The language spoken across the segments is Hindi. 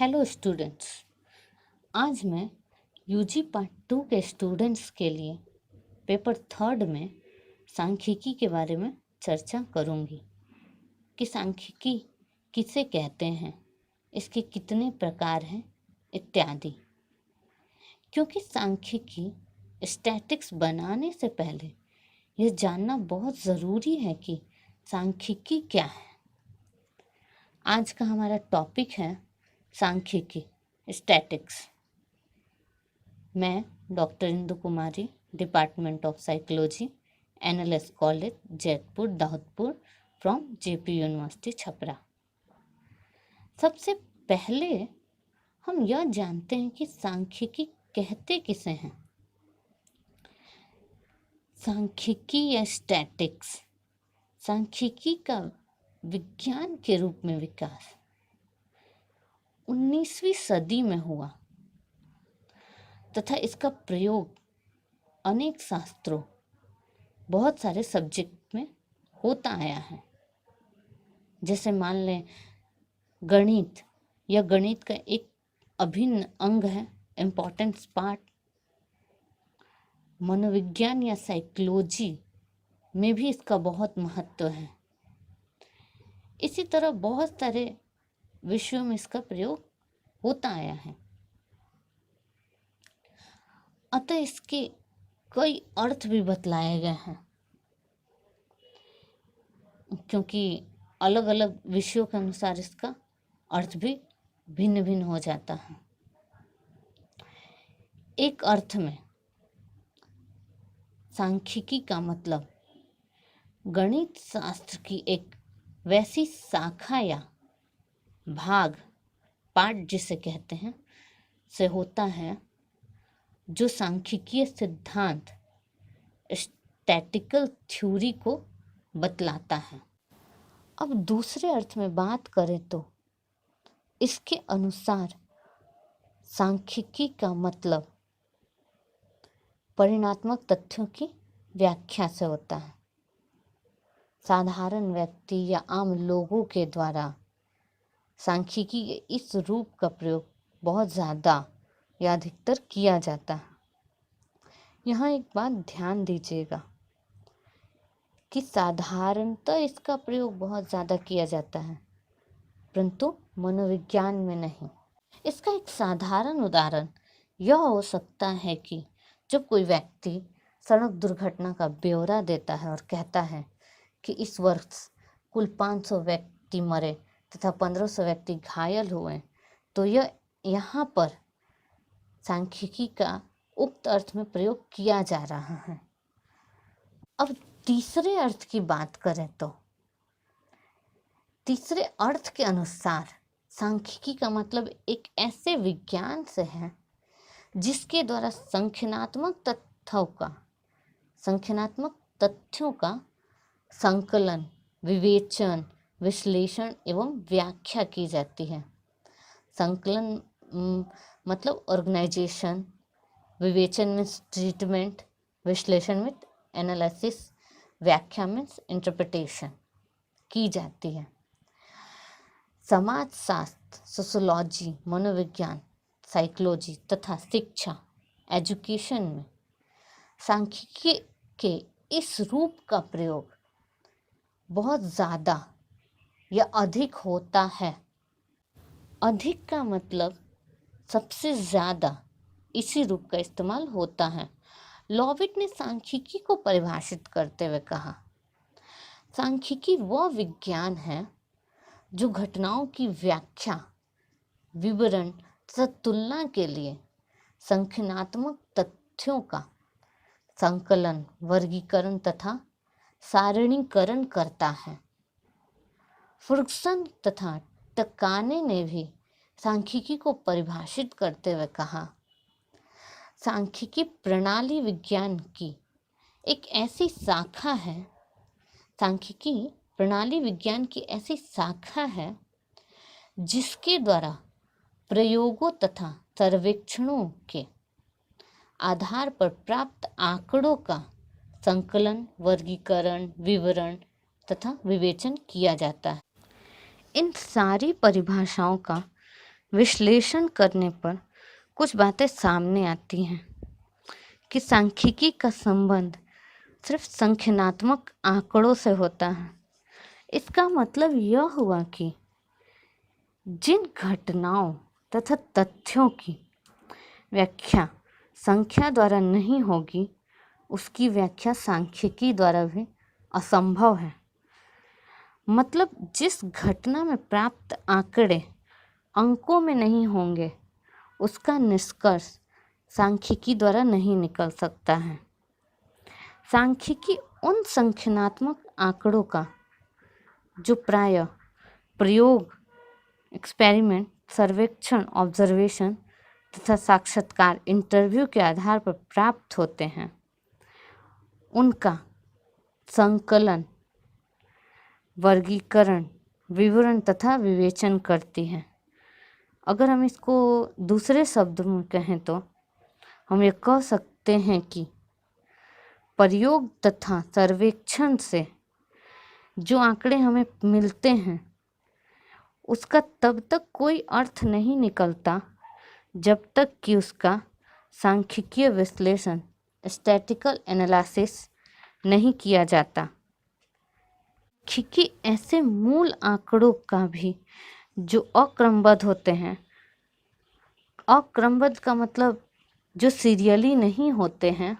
Hello students. आज मैं यूजी पार्ट 2 के स्टूडेंट्स के लिए पेपर 3 में सांख्यिकी के बारे में चर्चा करूंगी कि सांख्यिकी किसे कहते हैं, इसके कितने प्रकार हैं इत्यादि। क्योंकि सांख्यिकी स्टैटिक्स बनाने से पहले यह जानना बहुत ज़रूरी है कि सांख्यिकी क्या है। आज का हमारा टॉपिक है सांख्यिकी स्टैटिक्स। मैं doctor Indu Kumari, department of psychology, NLS college, Jaitpur, Dahodpur, from JP university Chhapra. सबसे पहले हम यह जानते हैं कि सांख्यिकी कहते किसे हैं। सांख्यिकी या स्टैटिक्स सांख्यिकी का विज्ञान के रूप में विकास 19वीं सदी में हुआ तथा इसका प्रयोग अनेक शास्त्रों, बहुत सारे सब्जेक्ट में होता आया है। जैसे मान लें गणित, यह गणित का एक अभिन्न अंग है, इम्पोर्टेंट पार्ट। मनोविज्ञान या साइकोलॉजी में भी इसका बहुत महत्व है। इसी तरह बहुत सारे विषयों में इसका प्रयोग होता आया है। अतः इसके कई अर्थ भी बतलाए गए हैं, क्योंकि अलग अलग विषयों के अनुसार इसका अर्थ भी भिन्न भिन्न हो जाता है। एक अर्थ में सांख्यिकी का मतलब गणित शास्त्र की एक वैसी शाखा या भाग, पार्ट जिसे कहते हैं, से होता है जो सांख्यिकीय सिद्धांत, स्टैटिकल थ्योरी को बतलाता है। अब दूसरे अर्थ में बात करें तो इसके अनुसार सांख्यिकी का मतलब परिणात्मक तथ्यों की व्याख्या से होता है। साधारण व्यक्ति या आम लोगों के द्वारा सांख्यिकी के इस रूप का प्रयोग बहुत ज़्यादा या अधिकतर किया जाता है। यहाँ एक बात ध्यान दीजिएगा कि साधारणतः इसका प्रयोग बहुत ज़्यादा किया जाता है, परंतु मनोविज्ञान में नहीं। इसका एक साधारण उदाहरण यह हो सकता है कि जब कोई व्यक्ति सड़क दुर्घटना का ब्यौरा देता है और कहता है कि इस वर्ष कुल 500 व्यक्ति मरे तथा 1500 व्यक्ति घायल हुए, तो यह यहाँ पर सांख्यिकी का उक्त अर्थ में प्रयोग किया जा रहा है। अब तीसरे अर्थ की बात करें तो तीसरे अर्थ के अनुसार सांख्यिकी का मतलब एक ऐसे विज्ञान से है जिसके द्वारा संख्यात्मक तथ्यों का संकलन, विवेचन, विश्लेषण एवं व्याख्या की जाती है। संकलन मतलब ऑर्गेनाइजेशन, विवेचन मीन्स ट्रीटमेंट, विश्लेषण में एनालिसिस, व्याख्या मीन्स इंटरप्रिटेशन की जाती है। समाजशास्त्र, सोशियोलॉजी, मनोविज्ञान, साइकोलॉजी तथा शिक्षा, एजुकेशन में सांख्यिकी के इस रूप का प्रयोग बहुत ज़्यादा या अधिक होता है। अधिक का मतलब सबसे ज़्यादा इसी रूप का इस्तेमाल होता है। लॉविट ने सांख्यिकी को परिभाषित करते हुए कहा, सांख्यिकी वह विज्ञान है जो घटनाओं की व्याख्या, विवरण तथा तुलना के लिए संख्यात्मक तथ्यों का संकलन, वर्गीकरण तथा सारणीकरण करता है। फर्गुसन तथा टकाने ने भी सांख्यिकी को परिभाषित करते हुए कहा, सांख्यिकी प्रणाली विज्ञान की एक ऐसी शाखा है, सांख्यिकी प्रणाली विज्ञान की ऐसी शाखा है जिसके द्वारा प्रयोगों तथा सर्वेक्षणों के आधार पर प्राप्त आंकड़ों का संकलन, वर्गीकरण, विवरण तथा विवेचन किया जाता है। इन सारी परिभाषाओं का विश्लेषण करने पर कुछ बातें सामने आती हैं कि सांख्यिकी का संबंध सिर्फ संख्यात्मक आंकड़ों से होता है। इसका मतलब यह हुआ कि जिन घटनाओं तथा तथ्यों की व्याख्या संख्या द्वारा नहीं होगी, उसकी व्याख्या सांख्यिकी द्वारा भी असंभव है। मतलब जिस घटना में प्राप्त आंकड़े अंकों में नहीं होंगे, उसका निष्कर्ष सांख्यिकी द्वारा नहीं निकल सकता है। सांख्यिकी उन संख्यात्मक आंकड़ों का जो प्रायः प्रयोग, एक्सपेरिमेंट, सर्वेक्षण, ऑब्जर्वेशन तथा साक्षात्कार, इंटरव्यू के आधार पर प्राप्त होते हैं, उनका संकलन, वर्गीकरण, विवरण तथा विवेचन करती है। अगर हम इसको दूसरे शब्द में कहें तो हम ये कह सकते हैं कि प्रयोग तथा सर्वेक्षण से जो आंकड़े हमें मिलते हैं, उसका तब तक कोई अर्थ नहीं निकलता जब तक कि उसका सांख्यिकीय विश्लेषण, स्टैटिकल एनालिसिस नहीं किया जाता। सांख्यिकी ऐसे मूल आंकड़ों का भी जो अक्रमबद्ध होते हैं, अक्रमबद्ध का मतलब जो सीरियली नहीं होते हैं,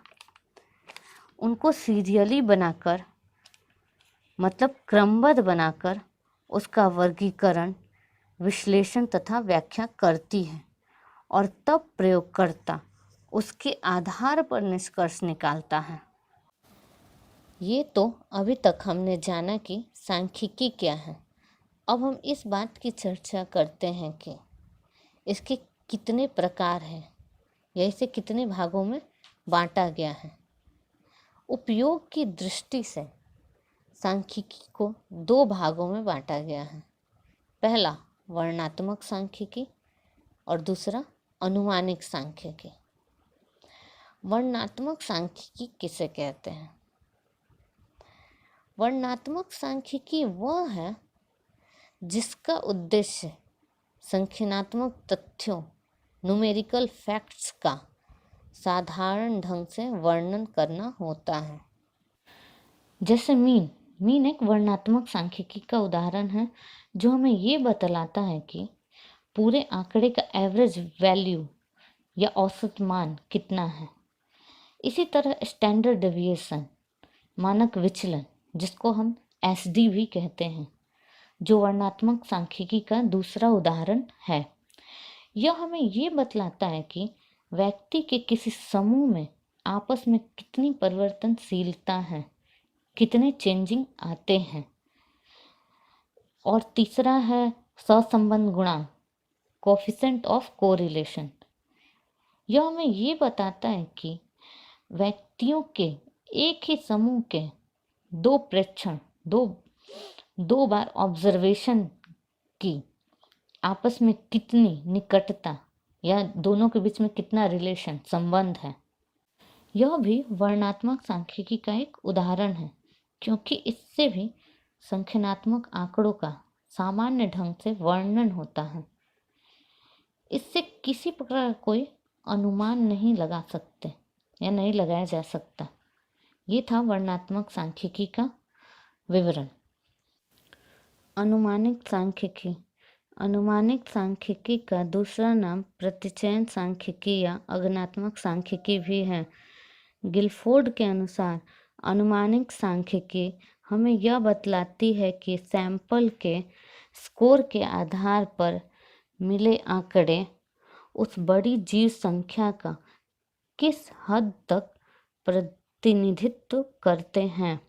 उनको सीरियली बनाकर, मतलब क्रमबद्ध बनाकर उसका वर्गीकरण, विश्लेषण तथा व्याख्या करती है और तब प्रयोगकर्ता उसके आधार पर निष्कर्ष निकालता है। ये तो अभी तक हमने जाना कि सांख्यिकी क्या है। अब हम इस बात की चर्चा करते हैं कि इसके कितने प्रकार हैं या इसे कितने भागों में बांटा गया है। उपयोग की दृष्टि से सांख्यिकी को 2 भागों में बांटा गया है। पहला वर्णनात्मक सांख्यिकी और दूसरा अनुमानिक सांख्यिकी। वर्णनात्मक सांख्यिकी किसे कहते हैं? वर्णनात्मक सांख्यिकी वह है जिसका उद्देश्य संख्यात्मक तथ्यों, न्यूमेरिकल फैक्ट्स का साधारण ढंग से वर्णन करना होता है। जैसे मीन एक वर्णनात्मक सांख्यिकी का उदाहरण है जो हमें ये बतलाता है कि पूरे आंकड़े का एवरेज वैल्यू या औसत मान कितना है। इसी तरह स्टैंडर्ड डेविएशन, मानक विचलन, जिसको हम एसडी भी कहते हैं, जो वर्णनात्मक सांख्यिकी का दूसरा उदाहरण है। यह हमें ये बतलाता है कि व्यक्ति के किसी समूह में आपस में कितनी परिवर्तनशीलता है, कितने चेंजिंग आते हैं। और तीसरा है सहसंबंध गुणांक, कोएफिशिएंट ऑफ कोरिलेशन। यह हमें ये बताता है कि व्यक्तियों के एक ही समूह के 2 प्रेक्षण, दो बार ऑब्जर्वेशन की आपस में कितनी निकटता या दोनों के बीच में कितना रिलेशन, संबंध है। यह भी वर्णनात्मक सांख्यिकी का एक उदाहरण है, क्योंकि इससे भी संख्यात्मक आंकड़ों का सामान्य ढंग से वर्णन होता है। इससे किसी प्रकार कोई अनुमान नहीं लगा सकते या नहीं लगाया जा सकता। ये था वर्णनात्मक सांख्यिकी का विवरण। अनुमानिक सांख्यिकी। अनुमानिक सांख्यिकी का दूसरा नाम प्रतिचयन सांख्यिकी या अगनात्मक सांख्यिकी भी है। गिलफोर्ड के अनुसार अनुमानिक सांख्यिकी हमें यह बतलाती है कि सैंपल के स्कोर के आधार पर मिले आंकड़े उस बड़ी जीव संख्या का किस हद तक प्रतिनिधित्व करते हैं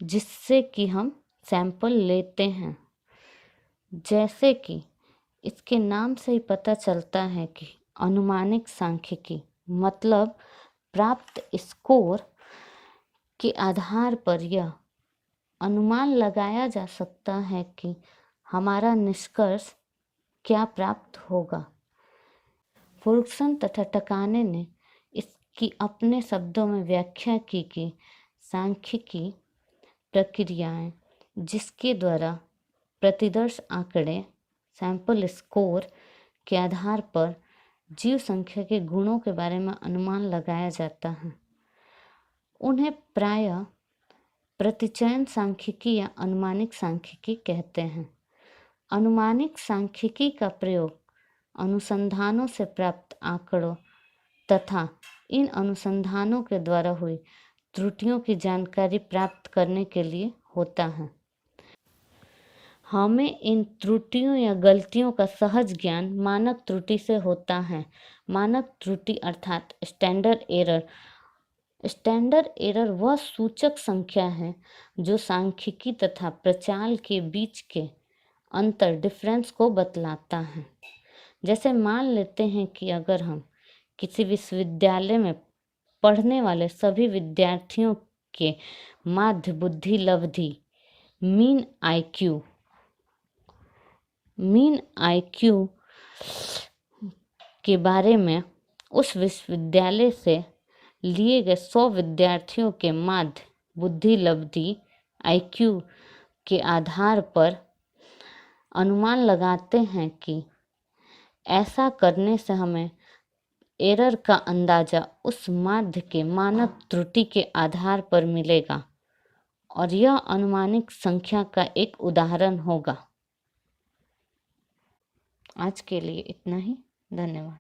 जिससे कि हम सैंपल लेते हैं। जैसे कि इसके नाम से ही पता चलता है कि अनुमानिक सांख्यिकी मतलब प्राप्त स्कोर के आधार पर यह अनुमान लगाया जा सकता है कि हमारा निष्कर्ष क्या प्राप्त होगा। फर्गुसन तथा टकाने ने इसकी अपने शब्दों में व्याख्या की कि सांख्यिकी प्रक्रियाएं जिसके द्वारा प्रतिदर्श आंकड़े, सैंपल स्कोर के आधार पर जीव संख्या के गुणों के बारे में अनुमान लगाया जाता है। उन्हें प्रायः प्रतिचयन सांख्यिकी या अनुमानिक सांख्यिकी कहते हैं। अनुमानिक सांख्यिकी का प्रयोग अनुसंधानों से प्राप्त आंकड़ों तथा इन अनुसंधानों के द्वारा हुई त्रुटियों की जानकारी प्राप्त करने के लिए होता है। हमें इन त्रुटियों या गलतियों का सहज ज्ञान मानक त्रुटि से होता है। मानक त्रुटि अर्थात स्टैंडर्ड एरर। स्टैंडर्ड एरर वह सूचक संख्या है जो सांख्यिकी तथा प्रचाल के बीच के अंतर डिफरेंस को बतलाता है। जैसे मान लेते हैं कि अगर हम किसी विश्वविद्यालय में पढ़ने वाले सभी विद्यार्थियों के माध्य बुद्धि लब्धि मीन आईक्यू के बारे में उस विश्वविद्यालय से लिए गए 100 विद्यार्थियों के माध्य बुद्धि लब्धि आईक्यू के आधार पर अनुमान लगाते हैं कि ऐसा करने से हमें एरर का अंदाजा उस माध्य के मानक त्रुटि के आधार पर मिलेगा और यह अनुमानिक संख्या का एक उदाहरण होगा। आज के लिए इतना ही। धन्यवाद।